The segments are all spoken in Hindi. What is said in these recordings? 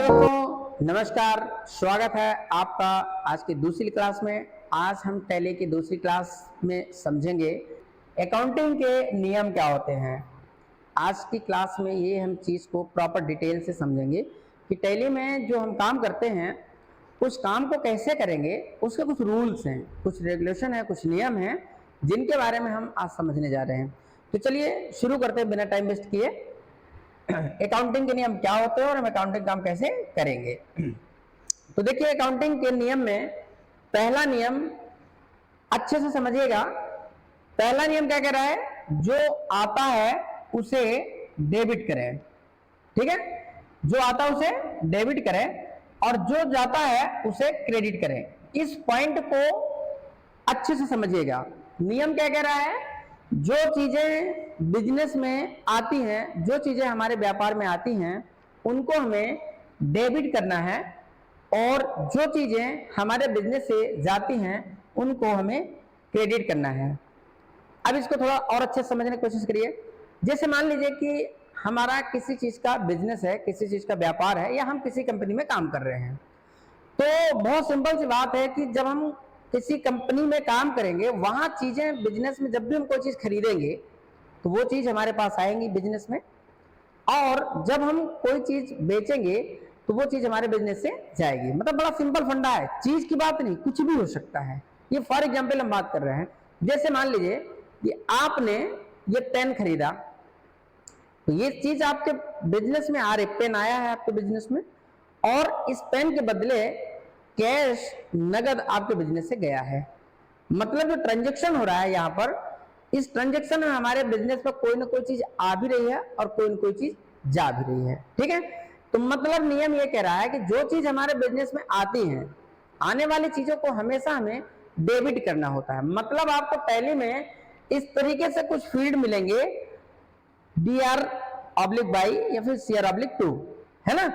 दोस्तों नमस्कार, स्वागत है आपका आज की दूसरी क्लास में। आज हम टैली की दूसरी क्लास में समझेंगे अकाउंटिंग के नियम क्या होते हैं। आज की क्लास में ये हम चीज़ को प्रॉपर डिटेल से समझेंगे कि टैली में जो हम काम करते हैं उस काम को कैसे करेंगे, उसके कुछ रूल्स हैं, कुछ रेगुलेशन है, कुछ नियम हैं जिनके बारे में हम आज समझने जा रहे हैं। तो चलिए शुरू करते हैं बिना टाइम वेस्ट किए। अकाउंटिंग के नियम क्या होते हैं और हम अकाउंटिंग काम कैसे करेंगे। तो देखिए अकाउंटिंग के नियम में पहला नियम अच्छे से समझिएगा। पहला नियम क्या कह रहा है, जो आता है उसे डेबिट करें। ठीक है, जो आता है उसे डेबिट करें और जो जाता है उसे क्रेडिट करें। इस पॉइंट को अच्छे से समझिएगा। नियम क्या कह रहा है, जो चीजें बिजनेस में आती हैं, जो चीजें हमारे व्यापार में आती हैं उनको हमें डेबिट करना है और जो चीजें हमारे बिजनेस से जाती हैं उनको हमें क्रेडिट करना है। अब इसको थोड़ा और अच्छे से समझने की कोशिश करिए। जैसे मान लीजिए कि हमारा किसी चीज का बिजनेस है, किसी चीज का व्यापार है, या हम किसी कंपनी में काम कर रहे हैं। तो बहुत सिंपल सी बात है कि जब हम किसी कंपनी में काम करेंगे, वहां चीजें बिजनेस में जब भी हम कोई चीज खरीदेंगे तो वो चीज हमारे पास आएंगी बिजनेस में, और जब हम कोई चीज बेचेंगे तो वो चीज हमारे बिजनेस से जाएगी। मतलब बड़ा सिंपल फंडा है, चीज की बात नहीं, कुछ भी हो सकता है। ये फॉर एग्जाम्पल हम बात कर रहे हैं। जैसे मान लीजिए कि आपने ये पेन खरीदा, तो ये चीज आपके बिजनेस में आ रही, पेन आया है आपके बिजनेस में, और इस पेन के बदले कैश नगद आपके बिजनेस से गया है। मतलब जो ट्रांजैक्शन हो रहा है यहाँ पर, इस ट्रांजैक्शन में हमारे बिजनेस पर कोई ना कोई चीज आ भी रही है और कोई ना कोई चीज जा भी रही है। ठीक है, तो मतलब नियम ये कह रहा है कि जो चीज हमारे बिजनेस में आती है, आने वाली चीजों को हमेशा हमें डेबिट करना होता है। मतलब आपको पहले में इस तरीके से कुछ फील्ड मिलेंगे, DR/Y या फिर CR/2, है ना।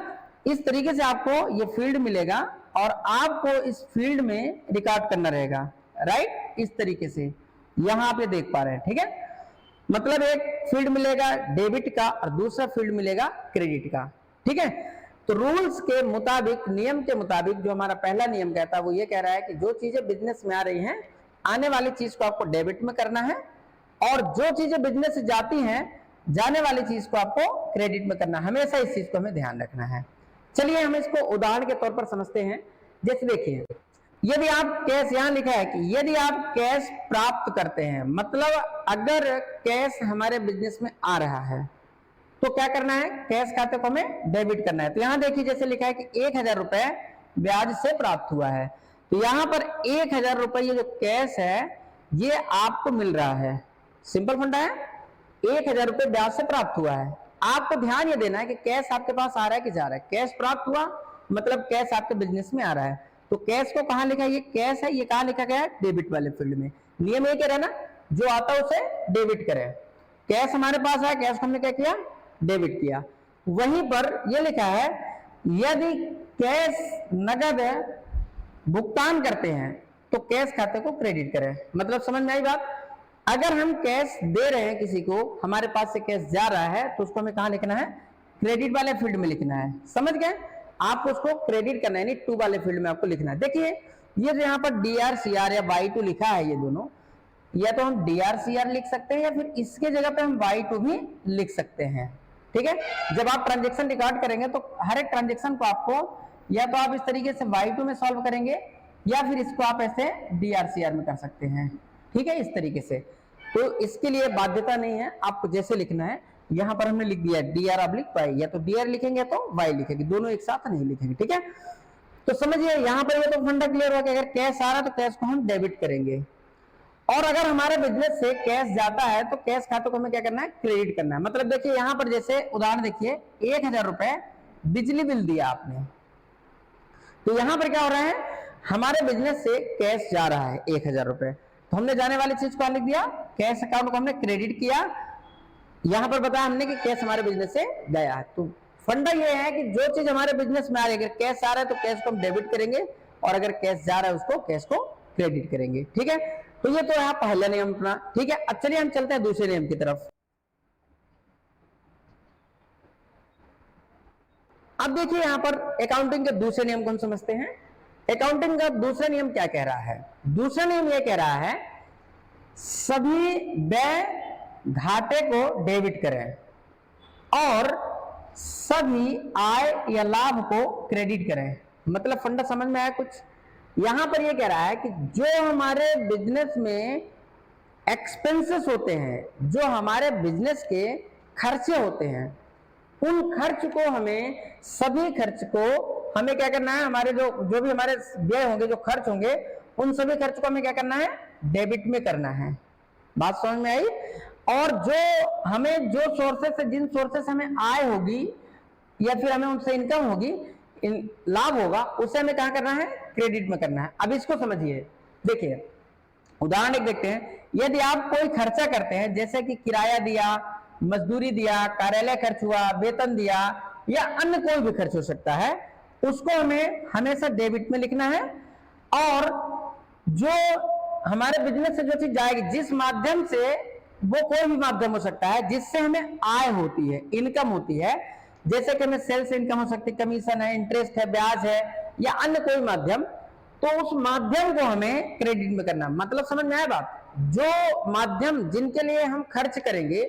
इस तरीके से आपको ये फील्ड मिलेगा और आपको इस फील्ड में रिकॉर्ड करना रहेगा। राइट, इस तरीके से यहां आप ये देख पा रहे हैं। ठीक है, मतलब एक फील्ड मिलेगा डेबिट का और दूसरा फील्ड मिलेगा क्रेडिट का। ठीक है, तो रूल्स के मुताबिक, नियम के मुताबिक जो हमारा पहला नियम कहता है वो ये कह रहा है कि जो चीजें बिजनेस में आ रही हैं, आने वाली चीज को आपको डेबिट में करना है, और जो चीजें बिजनेस से जाती हैं, जाने वाली चीज को आपको क्रेडिट में करना है। हमेशा इस चीज को हमें ध्यान रखना है। चलिए हम इसको उदाहरण के तौर पर समझते हैं। जैसे देखिए, यदि आप कैश, यहां लिखा है कि यदि आप कैश प्राप्त करते हैं, मतलब अगर कैश हमारे बिजनेस में आ रहा है तो क्या करना है, कैश खाते को हमें डेबिट करना है। तो यहां देखिए जैसे लिखा है कि 1000 रुपए ब्याज से प्राप्त हुआ है, तो यहां पर 1000 रुपए ये जो कैश है ये आपको मिल रहा है। सिंपल फंडा है, 1000 रुपए ब्याज से प्राप्त हुआ है। आपको ध्यान ये देना है कि कैश आपके पास आ रहा है कि जा रहा है। कैश प्राप्त हुआ मतलब कैश आपके बिजनेस में आ रहा है। तो कैश को कहां लिखा है, ये कैश है, ये कहां लिखा गया है, डेबिट वाले फील्ड में। नियम ये कह रहा है ना, जो आता है उसे डेबिट करें। कैश हमारे पास है, कैश को हमने क्या किया, डेबिट किया। वहीं पर यह लिखा है यदि कैश नगद भुगतान करते हैं तो कैश खाते को क्रेडिट करें। मतलब समझ में आई बात। अगर हम कैश दे रहे हैं किसी को, हमारे पास से कैश जा रहा है, तो उसको हमें कहां लिखना है, क्रेडिट वाले फील्ड में लिखना है। समझ गए, आपको उसको क्रेडिट करना है, यानी टू वाले फील्ड में आपको लिखना है। देखिए ये जो यहाँ पर DR CR या Y2 लिखा है, ये दोनों, या तो हम DR CR लिख सकते हैं या फिर इसके जगह पे हम Y2 भी लिख सकते हैं। ठीक है, जब आप ट्रांजेक्शन रिकॉर्ड करेंगे तो हर एक ट्रांजेक्शन को आपको या तो आप इस तरीके से Y2 में सॉल्व करेंगे या फिर इसको आप ऐसे DR CR में कर सकते हैं। ठीक है, इस तरीके से। तो इसके लिए बाध्यता नहीं है, आपको जैसे लिखना है। यहां पर हमने लिख दिया DR/Y, या तो DR लिखेंगे तो Y लिखेंगे, दोनों एक साथ नहीं लिखेंगे। ठीक है, तो समझिए यहां पर ये तो फंडा क्लियर हो गया। अगर कैश आ रहा है तो कैश को हम डेबिट करेंगे, और अगर हमारे बिजनेस से कैश जाता है तो कैश खाते को हमें क्या करना है, क्रेडिट करना है। मतलब देखिए यहां पर जैसे उदाहरण देखिए, 1000 रुपए बिजली बिल दिया आपने, तो यहां पर क्या हो रहा है, हमारे बिजनेस से कैश जा रहा है 1000 रुपए, तो हमने जाने वाली चीज को लिख दिया, कैश अकाउंट को हमने क्रेडिट किया। यहां पर बताया हमने कि कैश हमारे बिजनेस से गया है। तो फंडा ये है कि जो चीज हमारे बिजनेस में आ रही है, अगर कैश आ रहा है तो कैश को हम डेबिट करेंगे, और अगर कैश जा रहा है उसको कैश को क्रेडिट करेंगे। ठीक है, तो ये तो है पहला नियम अपना। ठीक है, अब चलिए हम चलते हैं दूसरे नियम की तरफ। अब देखिए यहां पर अकाउंटिंग के दूसरे नियम को हम समझते हैं। अकाउंटिंग का दूसरा नियम क्या कह रहा है? दूसरा नियम यह कह रहा है सभी व्यय घाटे को डेबिट करें और सभी आय या लाभ को क्रेडिट करें। मतलब फंडा समझ में आया कुछ? यहां पर यह कह रहा है कि जो हमारे बिजनेस में एक्सपेंसेस होते हैं, जो हमारे बिजनेस के खर्चे होते हैं, उन खर्च को हमें, सभी खर्च को हमें क्या करना है, हमारे जो भी हमारे व्यय होंगे, जो खर्च होंगे, उन सभी खर्च को हमें क्या करना है, डेबिट में करना है। बात समझ में आई? और जो हमें जो सोर्सेस से, जिन सोर्सेस से हमें आय होगी या फिर हमें उनसे इनकम होगी, लाभ होगा, उसे हमें कहां करना है, क्रेडिट में करना है। अब इसको समझिए, देखिए उदाहरण एक देखते हैं। यदि आप कोई खर्चा करते हैं, जैसे कि किराया दिया, मजदूरी दिया, कार्यालय खर्च हुआ, वेतन दिया या अन्य कोई भी खर्च हो सकता है, उसको हमें हमेशा डेबिट में लिखना है। और जो हमारे बिजनेस से जो चीज जाएगी, जिस माध्यम से, वो कोई भी माध्यम हो सकता है जिससे हमें आय होती है, इनकम होती है, जैसे कि हमें सेल्स इनकम हो सकती है, कमीशन है, इंटरेस्ट है, ब्याज है या अन्य कोई माध्यम, तो उस माध्यम को हमें क्रेडिट में करना। मतलब समझ में आया बात? जो माध्यम जिनके लिए हम खर्च करेंगे,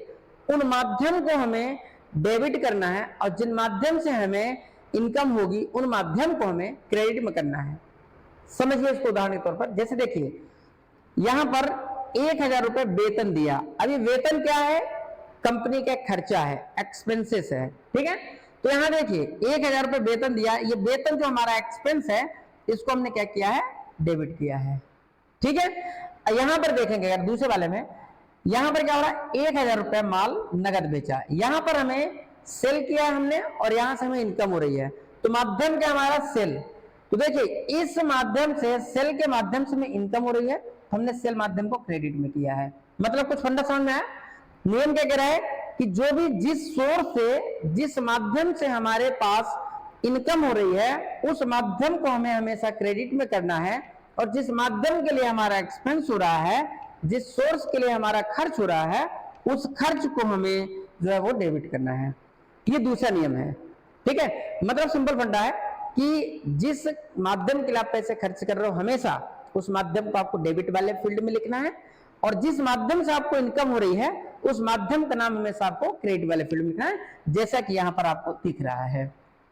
उन माध्यम को हमें डेबिट करना है, और जिन माध्यम से हमें इनकम होगी, उन माध्यम को हमें क्रेडिट में करना है। समझिए इसको उदाहरण के तौर पर। जैसे देखिए यहां पर 1000 रुपए वेतन दिया। अभी वेतन क्या है? कंपनी का खर्चा है, एक्सपेंसेस है, ठीक है। तो यहां देखिए 1000 रुपए वेतन दिया, ये वेतन जो हमारा एक्सपेंस है, इसको हमने क्या किया है, डेबिट किया है, ठीक है। यहां पर देखेंगे अगर दूसरे वाले में, यहां पर क्या हो रहा है, 1000 रुपए माल नगद बेचा, यहां पर हमें सेल किया हमने और यहां से हमें इनकम हो रही है, तो माध्यम क्या हमारा, सेल। तो देखिए इस माध्यम से, सेल के माध्यम से हमें इनकम हो रही है, हमने सेल माध्यम को क्रेडिट में किया है। मतलब कुछ फंडा समझ में आया? नियम क्या कह रहा है कि जो भी जिस सोर्स से, जिस माध्यम से हमारे पास इनकम हो रही है, उस माध्यम को हमें हमेशा क्रेडिट में करना है, और जिस माध्यम के लिए हमारा एक्सपेंस हो रहा है, जिस सोर्स के लिए हमारा खर्च हो रहा है, उस खर्च को हमें जो है वो डेबिट करना है। ये दूसरा नियम है, ठीक है। मतलब सिंपल फंडा है कि जिस माध्यम के लिए आप पैसे खर्च कर रहे हो, हमेशा उस माध्यम को आपको डेबिट वाले फील्ड में लिखना है, और जिस माध्यम से आपको इनकम हो रही है, उस माध्यम का नाम हमेशा आपको क्रेडिट वाले फील्ड में लिखना है, जैसा कि यहां पर आपको दिख रहा है,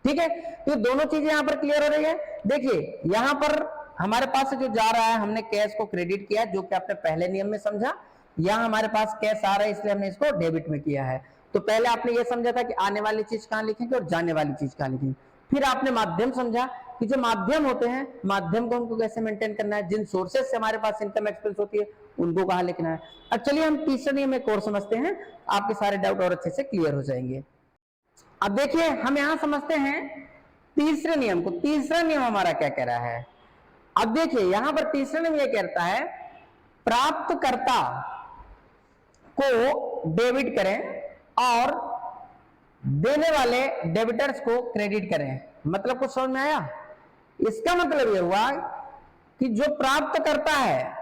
ठीक है। तो दोनों चीजें यहां पर क्लियर हो रही है। देखिए यहां पर हमारे पास से जो जा रहा है, हमने कैश को क्रेडिट किया, जो कि आपने पहले नियम में समझा। यहां हमारे पास कैश आ रहा है, इसलिए हमने इसको डेबिट में किया है। तो पहले आपने ये समझा था कि आने वाली चीज कहां लिखेंगे और जाने वाली चीज कहां लिखेंगे। फिर आपने माध्यम समझा कि जो माध्यम होते हैं, माध्यम को उनको कैसे मेंटेन करना है, जिन सोर्सेज से हमारे पास इनकम एक्सपेंस होती है, उनको कहां लिखना है। अब चलिए हम तीसरे नियम एक और समझते हैं, आपके सारे डाउट और अच्छे से क्लियर हो जाएंगे। अब देखिए हम यहां समझते हैं तीसरे नियम को। तीसरा नियम हमारा क्या कह रहा है? अब देखिए यहां पर तीसरा नियम यह कहता है प्राप्तकर्ता को डेबिट करें और देने वाले डेबिटर्स को क्रेडिट करें। मतलब कुछ समझ में आया? इसका मतलब यह हुआ कि जो प्राप्त करता है,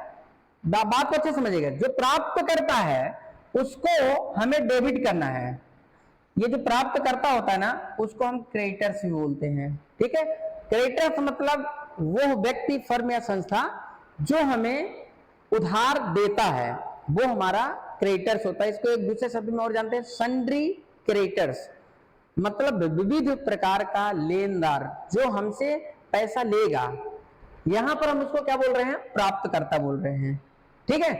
बात को अच्छे समझिएगा, जो प्राप्त करता है उसको हमें डेबिट करना है। ये जो प्राप्त करता होता है ना, उसको हम क्रेडिटर्स भी बोलते हैं, ठीक है। क्रेडिटर्स मतलब वो व्यक्ति, फर्म या संस्था जो हमें उधार देता है, वो हमारा क्रेडिटर्स होता है। इसको एक दूसरे शब्द में और जानते हैं, सन्ड्री क्रेडिटर्स। मतलब विविध प्रकार का लेनदार जो हमसे पैसा लेगा, यहां पर हम उसको क्या बोल रहे हैं, प्राप्तकर्ता बोल रहे हैं, ठीक है।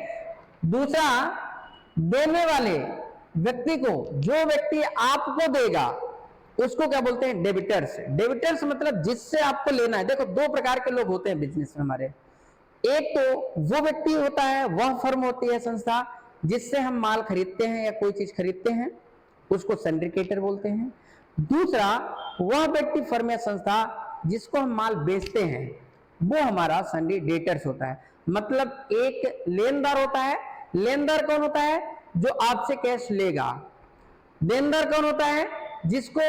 दूसरा, देने वाले व्यक्ति को, जो व्यक्ति आपको देगा, उसको क्या बोलते हैं, डेबिटर्स। डेबिटर्स मतलब जिससे आपको लेना है। देखो दो प्रकार के लोग होते हैं बिजनेस में हमारे। एक तो वो व्यक्ति होता है, वह फर्म होती है, संस्था, जिससे हम माल खरीदते हैं या कोई चीज खरीदते हैं, उसको सिंडिकेटर बोलते हैं। दूसरा, वह व्यक्ति, फर्म या संस्था जिसको हम माल बेचते हैं, वो हमारा सिंडिकेटर्स होता है। मतलब एक लेनदार होता है। लेनदार कौन होता है? जो आपसे कैश लेगा। देनदार कौन होता है? जिसको,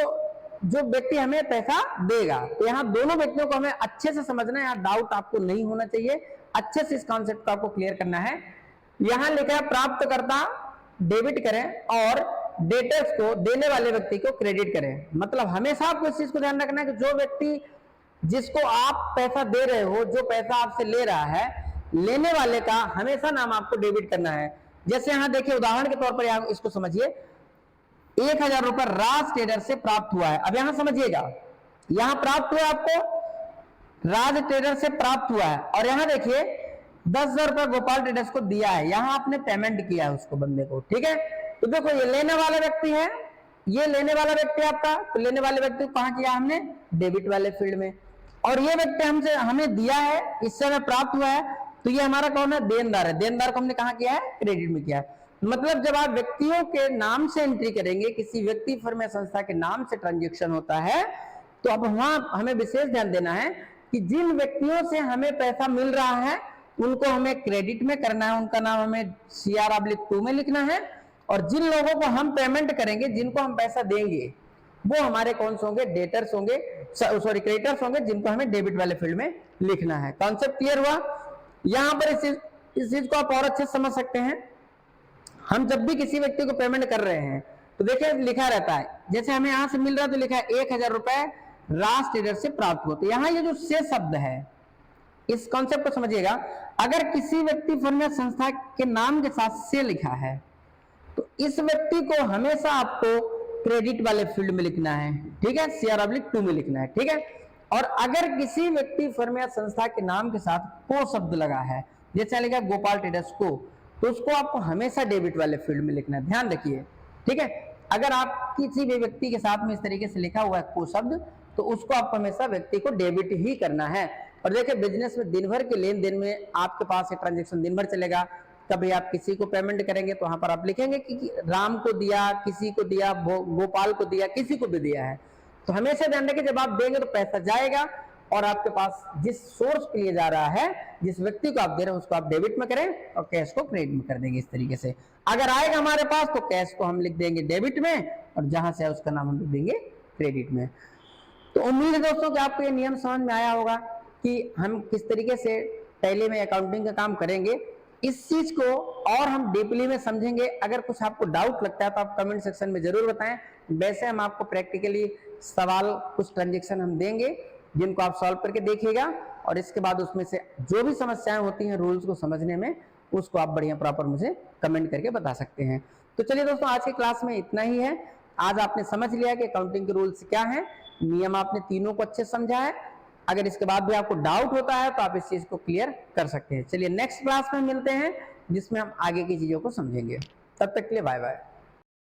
जो व्यक्ति हमें पैसा देगा। तो यहाँ दोनों व्यक्तियों को हमें अच्छे से समझना है, यहाँ डाउट आपको नहीं होना चाहिए। अच्छे से इस कॉन्सेप्ट को आपको क्लियर करना है। यहां लिखा है प्राप्तकर्ता डेबिट करें और डेटर्स को, देने वाले व्यक्ति को क्रेडिट करें। मतलब हमेशा आपको इस चीज को ध्यान रखना है कि जो व्यक्ति जिसको आप पैसा दे रहे हो, जो पैसा आपसे ले रहा है, लेने वाले का हमेशा नाम आपको डेबिट करना है। जैसे यहां देखिए उदाहरण के तौर पर यहां इसको समझिए, 1000 रुपए राज ट्रेडर से प्राप्त हुआ है। अब यहां समझिएगा, यहां प्राप्त हुआ आपको, राज ट्रेडर से प्राप्त हुआ है, और यहां देखिए 10,000 रुपए गोपाल ट्रेडर्स को दिया है, यहां आपने पेमेंट किया है उसको, बंदे को, ठीक है। तो देखो ये लेने वाला व्यक्ति है, ये लेने वाला व्यक्ति आपका, तो लेने वाले व्यक्ति को कहां किया हमने, डेबिट वाले फील्ड में, और ये व्यक्ति हमसे हमें दिया है, इससे हमें प्राप्त हुआ है, तो ये हमारा कौन है, देनदार है। देनदार को हमने कहां किया है, क्रेडिट में किया है। मतलब जब आप व्यक्तियों के नाम से एंट्री करेंगे, किसी व्यक्ति, फर्म या संस्था के नाम से ट्रांजेक्शन होता है, तो अब वहां हमें विशेष ध्यान देना है कि जिन व्यक्तियों से हमें पैसा मिल रहा है उनको हमें क्रेडिट में करना है, उनका नाम हमें CR-2 में लिखना है, और जिन लोगों को हम पेमेंट करेंगे, जिनको हम पैसा देंगे, वो हमारे कौन से होंगे, डेटर्स होंगे, सॉरी क्रेडिटर्स होंगे, जिनको हमें डेबिट वाले फील्ड में लिखना है। कॉन्सेप्ट क्लियर हुआ? यहां पर इस चीज को आप और अच्छे से समझ सकते हैं। हम जब भी किसी व्यक्ति को पेमेंट कर रहे हैं तो देखिए लिखा रहता है, जैसे हमें यहां से मिल रहा है तो लिखा है 1000 रुपए राज ट्रेडर से प्राप्त हुआ। तो यहां ये जो से शब्द है, इस कॉन्सेप्ट को समझिएगा। अगर किसी व्यक्ति, फर्म या संस्था के नाम के साथ से लिखा है तो इस व्यक्ति को हमेशा आपको क्रेडिट वाले फील्ड में लिखना है, ठीक है, CR-2 में लिखना है, ठीक है। और अगर किसी व्यक्ति, फर्म या संस्था के नाम के साथ को शब्द लगा है, जैसे लिखा गोपाल ट्रेडर्स को, तो उसको आपको हमेशा डेबिट वाले फील्ड में लिखना है, ध्यान रखिए, ठीक है। अगर आप किसी भी व्यक्ति के साथ में इस तरीके से लिखा हुआ है को शब्द, तो उसको आपको हमेशा व्यक्ति को डेबिट ही करना है। और देखिए बिजनेस में दिन भर के लेन देन में आपके पास एक ट्रांजेक्शन दिन भर चलेगा। कभी आप किसी को पेमेंट करेंगे तो वहां पर आप लिखेंगे कि राम को दिया, किसी को दिया, गोपाल को दिया, किसी को भी दिया है। तो हमेशा ध्यान रखिए जब आप देंगे तो पैसा जाएगा, और आपके पास जिस सोर्स के लिए जा रहा है, जिस व्यक्ति को आप दे रहे हैं, उसको आप डेबिट में करें और कैश को क्रेडिट में कर देंगे। इस तरीके से अगर आएगा हमारे पास तो कैश को हम लिख देंगे डेबिट में, और जहां से उसका नाम हम लिख देंगे क्रेडिट में। तो उम्मीद है दोस्तों कि आपको ये नियम समझ में आया होगा कि हम किस तरीके से टैली में अकाउंटिंग का काम करेंगे। इस चीज को और हम डीपली में समझेंगे। अगर कुछ आपको डाउट लगता है तो आप कमेंट सेक्शन में जरूर बताएं। वैसे हम आपको प्रैक्टिकली सवाल, कुछ ट्रांजेक्शन हम देंगे जिनको आप सॉल्व करके देखिएगा, और इसके बाद उसमें से जो भी समस्याएं होती हैं रूल्स को समझने में, उसको आप बढ़िया प्रॉपर मुझे कमेंट करके बता सकते हैं। तो चलिए दोस्तों, आज की क्लास में इतना ही है। आज आपने समझ लिया कि अकाउंटिंग के रूल्स क्या हैं, नियम आपने तीनों को अच्छे से समझा है। अगर इसके बाद भी आपको डाउट होता है तो आप इस चीज को क्लियर कर सकते हैं। चलिए नेक्स्ट क्लास में मिलते हैं जिसमें हम आगे की चीजों को समझेंगे। तब तक के लिए बाय बाय।